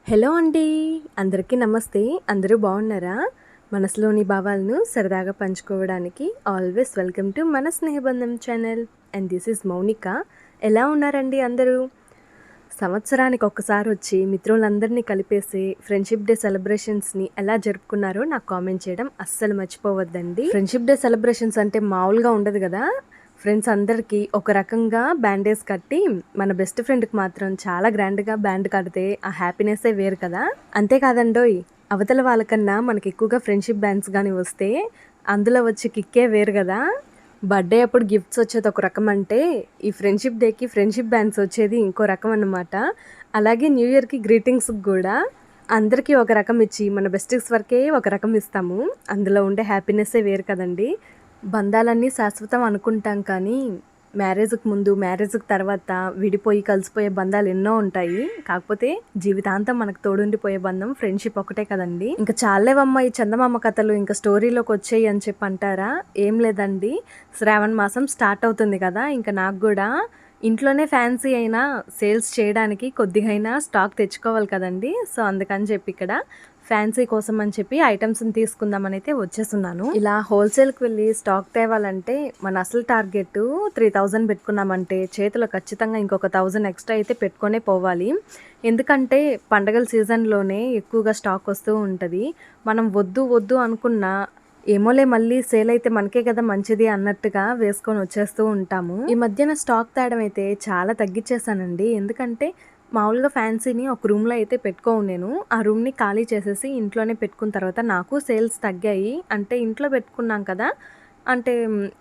Hello అండి. అందరికీ నమస్తే. అందరూ బాగున్నారా? మనసులోని భావాలను సరదాగా పంచుకోవడానికి ఆల్వేస్ వెల్కమ్ టు మన Snehabandham channel. And this is Mounika. ఎలా ఉన్నారండి అందరూ? సంవత్సరానికి ఒక్కసారి వచ్చి మిత్రులందరినీ కలిపేసి ఫ్రెండ్షిప్ డే సెలబ్రేషన్స్ని ఎలా జరుపుకున్నారో నాకు కామెంట్ చేయడం అస్సలు మర్చిపోవద్దండి. ఫ్రెండ్షిప్ డే సెలబ్రేషన్స్ అంటే మామూలుగా ఉండదు కదా. ఫ్రెండ్స్ అందరికీ ఒక రకంగా బ్యాండేజ్ కట్టి మన బెస్ట్ ఫ్రెండ్కి మాత్రం చాలా గ్రాండ్గా బ్యాండ్ కడితే ఆ హ్యాపీనెస్సే వేరు కదా. అంతేకాదండోయ్, అవతల వాళ్ళకన్నా మనకి ఎక్కువగా ఫ్రెండ్షిప్ బ్యాండ్స్ కానీ వస్తే అందులో వచ్చి కిక్కే వేరు కదా. బర్త్డే అప్పుడు గిఫ్ట్స్ వచ్చేది ఒక రకం అంటే, ఈ ఫ్రెండ్షిప్ డేకి ఫ్రెండ్షిప్ బ్యాండ్స్ వచ్చేది ఇంకో రకం అన్నమాట. అలాగే న్యూ ఇయర్కి గ్రీటింగ్స్కి కూడా అందరికీ ఒక రకం ఇచ్చి మన బెస్టిక్స్ వరకే ఒక రకం ఇస్తాము. అందులో ఉండే హ్యాపీనెస్సే వేరు కదండి. బంధాలన్నీ శాశ్వతం అనుకుంటాం కానీ మ్యారేజ్కి ముందు మ్యారేజ్కి తర్వాత విడిపోయి కలిసిపోయే బంధాలు ఎన్నో ఉంటాయి. కాకపోతే జీవితాంతం మనకు తోడుండిపోయే బంధం ఫ్రెండ్షిప్ ఒకటే కదండి. ఇంకా చాలేవమ్మ ఈ చందమామ కథలు ఇంకా స్టోరీలోకి వచ్చాయి అని చెప్పి అంటారా? ఏం లేదండి, శ్రావణ మాసం స్టార్ట్ అవుతుంది కదా. ఇంకా నాకు కూడా ఇంట్లోనే ఫ్యాన్సీ అయినా సేల్స్ చేయడానికి కొద్దిగా స్టాక్ తెచ్చుకోవాలి కదండి. సో అందుకని చెప్పి ఇక్కడ ఫ్యాన్సీ కోసం అని చెప్పి ఐటమ్స్ని తీసుకుందామని అయితే వచ్చేస్తున్నాను. ఇలా హోల్సేల్కి వెళ్ళి స్టాక్ తేవాలంటే మన అసలు టార్గెట్ 3000 పెట్టుకున్నామంటే చేతిలో ఖచ్చితంగా ఇంకొక 1000 ఎక్స్ట్రా అయితే పెట్టుకొనే పోవాలి. ఎందుకంటే పండగల సీజన్లోనే ఎక్కువగా స్టాక్ వస్తూ ఉంటుంది. మనం వద్దు వద్దు అనుకున్న ఏమోలే మళ్ళీ సేల్ అయితే మనకే కదా మంచిది అన్నట్టుగా వేసుకొని వచ్చేస్తూ ఉంటాము. ఈ మధ్యన స్టాక్ తేడం అయితే చాలా తగ్గించేసానండి. ఎందుకంటే మామూలుగా ఫ్యాన్సీని ఒక రూమ్లో అయితే పెట్టుకోను నేను. ఆ రూమ్ని ఖాళీ చేసేసి ఇంట్లోనే పెట్టుకున్న తర్వాత నాకు సేల్స్ తగ్గాయి. అంటే ఇంట్లో పెట్టుకున్నాం కదా, అంటే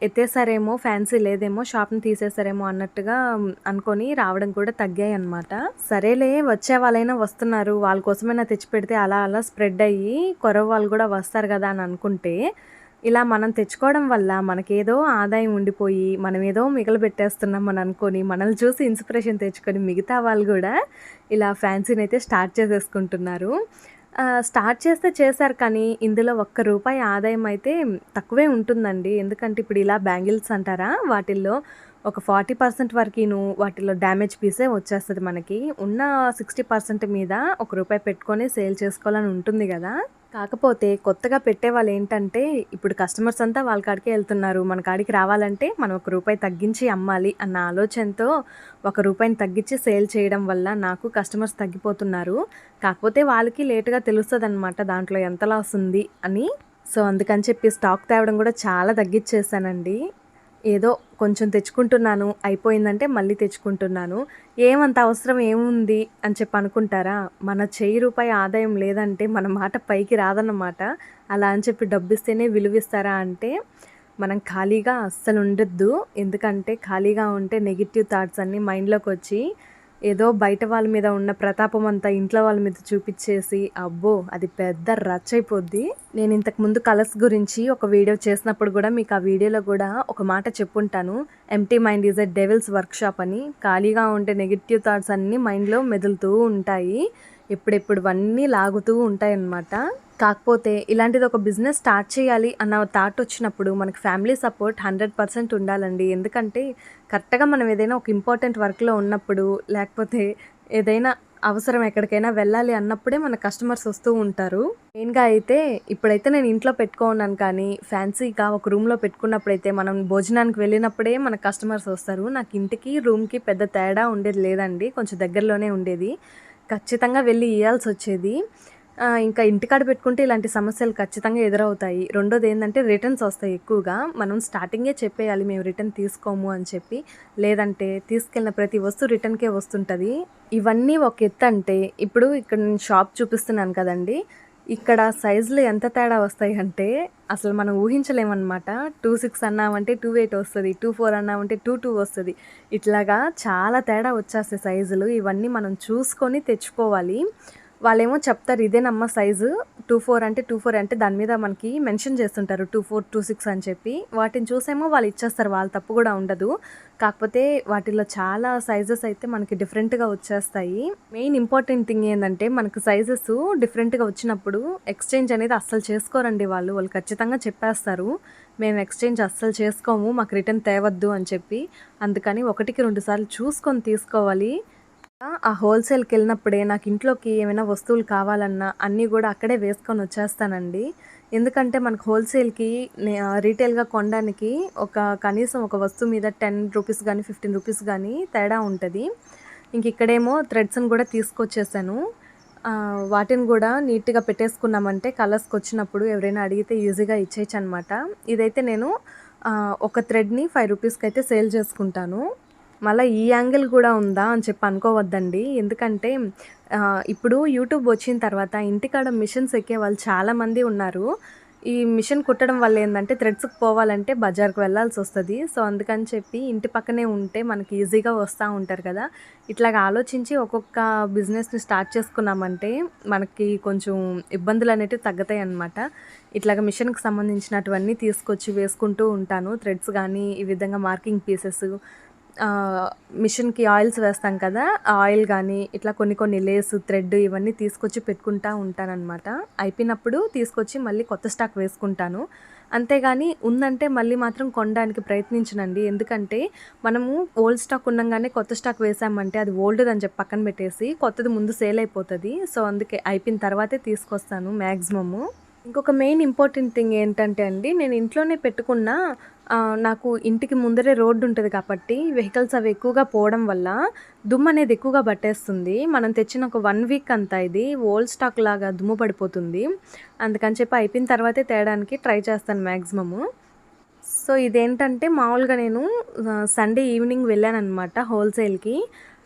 ఎత్తేసారేమో, ఫ్యాన్సీ లేదేమో, షాప్ని తీసేసారేమో అన్నట్టుగా అనుకొని రావడం కూడా తగ్గాయి అనమాట. సరేలే, వచ్చే వాళ్ళైనా వస్తున్నారు, వాళ్ళ కోసమైనా తెచ్చి పెడితే అలా అలా స్ప్రెడ్ అయ్యి కొరవ వాళ్ళు కూడా వస్తారు కదా అని అనుకుంటే, ఇలా మనం తెచ్చుకోవడం వల్ల మనకేదో ఆదాయం ఉండిపోయి మనం ఏదో మిగలబెట్టేస్తున్నాం అని అనుకొని మనల్ని చూసి ఇన్స్పిరేషన్ తెచ్చుకొని మిగతా వాళ్ళు కూడా ఇలా ఫ్యాన్సీని అయితే స్టార్ట్ చేసేసుకుంటున్నారు. స్టార్ట్ చేస్తే చేశారు కానీ ఇందులో ₹1 ఆదాయం అయితే తక్కువే ఉంటుందండి. ఎందుకంటే ఇప్పుడు ఇలా బ్యాంగిల్స్ అంటారా, వాటిల్లో ఒక 40% వరకును వాటిలో డ్యామేజ్ పీసే వచ్చేస్తుంది. మనకి ఉన్న 60% మీద ₹1 పెట్టుకొని సేల్ చేసుకోవాలని ఉంటుంది కదా. కాకపోతే కొత్తగా పెట్టేవాళ్ళు ఏంటంటే, ఇప్పుడు కస్టమర్స్ అంతా వాళ్ళ కాడికే వెళ్తున్నారు, మన కాడికి రావాలంటే మనం ₹1 తగ్గించి అమ్మాలి అన్న ఆలోచనతో ₹1 తగ్గించి సేల్ చేయడం వల్ల నాకు కస్టమర్స్ తగ్గిపోతున్నారు. కాకపోతే వాళ్ళకి లేటుగా తెలుస్తుంది అనమాట దాంట్లో ఎంత లాస్ ఉంది అని. సో అందుకని చెప్పి స్టాక్ తేవడం కూడా చాలా తగ్గించేసానండి. ఏదో కొంచెం తెచ్చుకుంటున్నాను, అయిపోయిందంటే మళ్ళీ తెచ్చుకుంటున్నాను. ఏమంత అవసరం ఏముంది అని చెప్పి అనుకుంటారా? మన ₹1000 ఆదాయం లేదంటే మన మాట పైకి రాదన్నమాట. అలా అని చెప్పి డబ్బిస్తేనే విలువిస్తారా అంటే మనం ఖాళీగా అస్సలు ఉండొద్దు. ఎందుకంటే ఖాళీగా ఉంటే నెగిటివ్ థాట్స్ అన్నీ మైండ్లోకి వచ్చి ఏదో బయట వాళ్ళ మీద ఉన్న ప్రతాపం అంతా ఇంట్లో వాళ్ళ మీద చూపించేసి అబ్బో అది పెద్ద రచ్చ అయిపోద్ది. నేను ఇంతకుముందు కలర్స్ గురించి ఒక వీడియో చేసినప్పుడు కూడా మీకు ఆ వీడియోలో కూడా ఒక మాట చెప్పుంటాను, empty mind is a devil's workshop అని. ఖాళీగా ఉంటే నెగిటివ్ థాట్స్ అన్నీ మైండ్లో మెదులుతూ ఉంటాయి, ఎప్పుడెప్పుడువన్నీ లాగుతూ ఉంటాయి అన్నమాట. కాకపోతే ఇలాంటిది ఒక బిజినెస్ స్టార్ట్ చేయాలి అన్న థాట్ వచ్చినప్పుడు మనకి ఫ్యామిలీ సపోర్ట్ 100% ఉండాలండి. ఎందుకంటే కరెక్ట్గా మనం ఏదైనా ఒక ఇంపార్టెంట్ వర్క్లో ఉన్నప్పుడు, లేకపోతే ఏదైనా అవసరం ఎక్కడికైనా వెళ్ళాలి అన్నప్పుడే మన కస్టమర్స్ వస్తూ ఉంటారు. మెయిన్గా అయితే ఇప్పుడైతే నేను ఇంట్లో పెట్టుకున్నాను కానీ ఫ్యాన్సీగా ఒక రూమ్లో పెట్టుకున్నప్పుడైతే మనం భోజనానికి వెళ్ళినప్పుడే మన కస్టమర్స్ వస్తారు. నాకు ఇంటికి రూమ్కి పెద్ద తేడా ఉండేది లేదండి, కొంచెం దగ్గరలోనే ఉండేది. ఖచ్చితంగా వెళ్ళి ఇవ్వాల్సి వచ్చేది. ఇంకా ఇంటికాడ పెట్టుకుంటే ఇలాంటి సమస్యలు ఖచ్చితంగా ఎదురవుతాయి. రెండోది ఏంటంటే రిటర్న్స్ వస్తాయి ఎక్కువగా. మనం స్టార్టింగే చెప్పేయాలి మేము రిటర్న్ తీసుకోము అని చెప్పి, లేదంటే తీసుకెళ్ళిన ప్రతి వస్తువు రిటర్న్కే వస్తుంటుంది. ఇవన్నీ ఒక ఎత్తు అంటే, ఇప్పుడు ఇక్కడ నేను షాప్ చూపిస్తున్నాను కదండి, ఇక్కడ సైజులు ఎంత తేడా వస్తాయి అంటే అసలు మనం ఊహించలేమన్నమాట. 26 అన్నామంటే 28 వస్తుంది, 24 అన్నామంటే 22 వస్తుంది. ఇట్లాగా చాలా తేడా వచ్చేస్తాయి సైజులు. ఇవన్నీ మనం చూసుకొని తెచ్చుకోవాలి. వాళ్ళేమో చెప్తారు ఇదేనమ్మా సైజు 24 అంటే దాని మీద మనకి మెన్షన్ చేస్తుంటారు 24, 26 అని చెప్పి. వాటిని చూసేమో వాళ్ళు ఇచ్చేస్తారు, వాళ్ళ తప్పు కూడా ఉండదు. కాకపోతే వాటిలో చాలా సైజెస్ అయితే మనకి డిఫరెంట్గా వచ్చేస్తాయి. మెయిన్ ఇంపార్టెంట్ థింగ్ ఏంటంటే మనకు సైజెస్ డిఫరెంట్గా వచ్చినప్పుడు ఎక్స్చేంజ్ అనేది అస్సలు చేసుకోరండి వాళ్ళు ఖచ్చితంగా చెప్పేస్తారు, మేము ఎక్స్చేంజ్ అస్సలు చేసుకోము, మాకు రిటర్న్ తేవద్దు అని చెప్పి. అందుకని 1కి 2 సార్లు చూసుకొని తీసుకోవాలి. ఆ హోల్‌సేల్‌కెళ్ళినప్పుడే నాకు ఇంట్లోకి ఏమైనా వస్తువులు కావాలన్నా అన్నీ గూడా అక్కడే వేసుకొని వచ్చేస్తానండి. ఎందుకంటే మనకు హోల్‌సేల్‌కి రీటైల్‌గా కొనడానికి కనీసం ఒక వస్తువు మీద రూ. 10 గానీ, రూ. 15 గానీ తేడా ఉంటది. ఇక్కడేమో థ్రెడ్స్‌ని గూడా తీసుకొచ్చేసాను. వాటిని గూడా నీట్‌గా పెట్టేసుకున్నామంటే కలర్స్‌కొచ్చినప్పుడు ఎవరైనా అడిగితే ఈజీగా ఇచ్చేయొచ్చనమాట. ఇదైతే నేను ఒక థ్రెడ్‌ని రూ. 5కైతే సేల్ చేసుకుంటాను. మళ్ళా ఈ యాంగిల్ గూడా ఉందా అని చెప్పి అనుకోవద్దండి. ఎందుకంటే ఇప్పుడు యూట్యూబ్ వచ్చిన తర్వాత ఇంటికాడ మిషన్స్ ఎక్కేవాళ్ళు చాలామంది ఉన్నారు. ఈ మిషన్ కుట్టడం వల్ల ఏందంటే థ్రెడ్స్‌కి పోవాలంటే బజార్‌కి వెళ్ళాల్సొస్తది. సో, అందుకని చెప్పి ఇంటి పక్కనే ఉంటే మనకి ఈజీగా వస్తా ఉంటారు కదా! ఇట్లాగ ఆలోచించి ఒక్కొక్క బిజినెస్‌ని స్టార్ట్ చేసుకున్నామంటే మనకి కొంచెం ఇబ్బందులనేటివి తగ్గుతాయన్నమాట. ఇట్లాగ మిషన్‌కి సంబంధించినటువన్నీ తీసుకొచ్చి వేసుకుంటూ ఉంటాను. థ్రెడ్స్ గానీ, ఈ విధంగా మార్కింగ్ పీసెస్, మిషన్‌కి ఆయిల్స్ వేస్తాం కదా! ఆ ఆయిల్ గానీ, ఇట్లా కొన్ని కొన్ని లేసు, థ్రెడ్ ఇవన్నీ తీసుకొచ్చి పెట్టుకుంటా ఉంటాననమాట. అయిపోయినప్పుడు తీసుకొచ్చి మళ్ళీ కొత్త స్టాక్ వేసుకుంటాను. అంతేగాని ఉందంటే మళ్ళీ మాత్రం కొనడానికి ప్రయత్నించనండి. ఎందుకంటే మనము ఓల్డ్ స్టాక్ ఉండంగానే కొత్త స్టాక్ వేసామంటే అది ఓల్డ్‌దని చెప్పి పక్కన పెట్టేసి కొత్తది ముందు సేల్ అయిపోతది. సో, అందుకే అయిపోయిన తర్వాతే తీసుకొస్తాను మాక్సిమము. ఇంకొక మెయిన్ ఇంపార్టెంట్ థింగ్ ఏంటంటే అండి, నేను ఇంట్లోనే పెట్టుకున్న నాకు ఇంటికి ముందరే రోడ్డు ఉంటది కాబట్టి వెహికల్స్ అవి ఎక్కువగా పోవడం వల్ల దుమ్మనేది ఎక్కువగా పట్టేస్తుంది. మనం తెచ్చిన ఒక 1 వీక్ అంతా ఇది ఓల్డ్ స్టాక్ లాగా దుమ్ము పడిపోతుంది. అందుకని చెప్పి అయిపోయిన తర్వాతే తేడానికి ట్రై చేస్తాను మాక్సిమము. సో, ఇదేంటంటే మామూలుగా నేను సండే ఈవినింగ్ వెళ్ళాననమాట హోల్‌సేల్‌కి.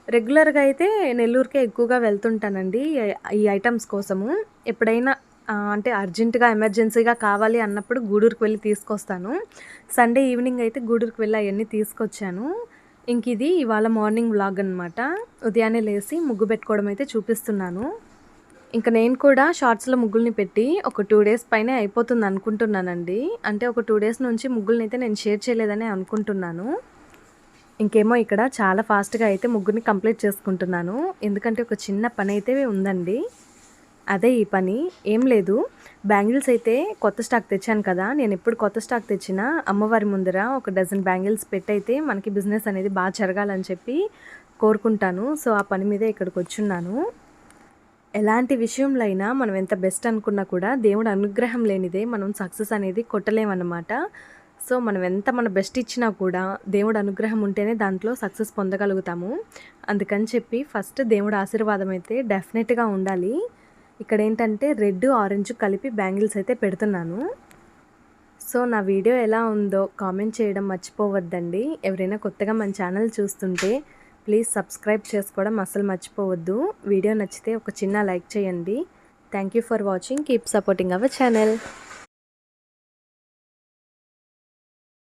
రెగ్యులర్‌గా అయితే నెల్లూరుకే ఎక్కువగా వెళ్తుంటానండి. ఈ ఐటెమ్స్ కోసము. ఎప్పుడైనా అంటే అర్జెంట్‌గా, ఎమర్జెన్సీగా కావాలి అన్నప్పుడు గూడూరుకి వెళ్లి తీసుకొస్తాను. సండే ఈవినింగ్ అయితే గూడూరుకి వెళ్లి అయన్నీ తీసుకొచ్చాను. ఇంకిది ఇవాళ మార్నింగ్ వ్లాగ్ అనమాట. ఉదయాన్నే లేసి ముగ్గు పెట్టుకోవడం అయితే చూపిస్తున్నాను. నేను కూడా షార్ట్స్‌లో ముగ్గుల్ని పెట్టి ఒక 2 డేస్ పైనే అయిపోతుందనుకుంటున్నానండి. అంటే ఒక 2 డేస్ నుంచి ముగ్గులనైతే నేను షేర్ చేయలేదనే అనుకుంటున్నాను. ఇంకేమో ఇక్కడ చాలా ఫాస్ట్‌గా అయితే ముగ్గుని కంప్లీట్ చేసుకుంటున్నాను. ఎందుకంటే ఒక చిన్న పనైతే ఉందండి. అదే ఈ పని. ఏం లేదు, బ్యాంగిల్స్ అయితే కొత్త స్టాక్ తెచ్చాను కదా! నేనెప్పుడు కొత్త స్టాక్ తెచ్చినా అమ్మవారి ముందర ఒక డజన్ బ్యాంగిల్స్ పెట్టయితే మనకి బిజినెస్ అనేది జరగాలని చెప్పి కోరుకుంటాను. సో, ఆ పని మీదే ఇక్కడికొచ్చున్నాను. ఎలాంటి విషయంలో అయినా మనం ఎంత బెస్ట్ అనుకున్నా కూడా దేవుడి అనుగ్రహం లేనిదే మనం సక్సెస్ అనేది కొట్టలేమన్నమాట. సో, మనం ఎంత మన బెస్ట్ ఇచ్చినా కూడా దేవుడి అనుగ్రహం ఉంటేనే దాంట్లో సక్సెస్ పొందగలుగుతాము. అందుకని చెప్పి ఫస్ట్ దేవుడి ఆశీర్వాదం అయితే డెఫినెట్‌గా ఉండాలి. ఇక్కడేంటంటే రెడ్, ఆరెంజ్ కలిపి బ్యాంగిల్స్ అయితే పెడుతున్నాను. సో, నా వీడియో ఎలా ఉందో కామెంట్ చేయడం మర్చిపోవద్దండి. ఎవరైనా కొత్తగా మన ఛానల్ చూస్తుంటే ప్లీజ్ సబ్స్క్రైబ్ చేసుకోవడం అస్సలు మర్చిపోవద్దు. వీడియో నచ్చితే ఒక చిన్న లైక్ చేయండి. Thank you for watching. Keep supporting our channel.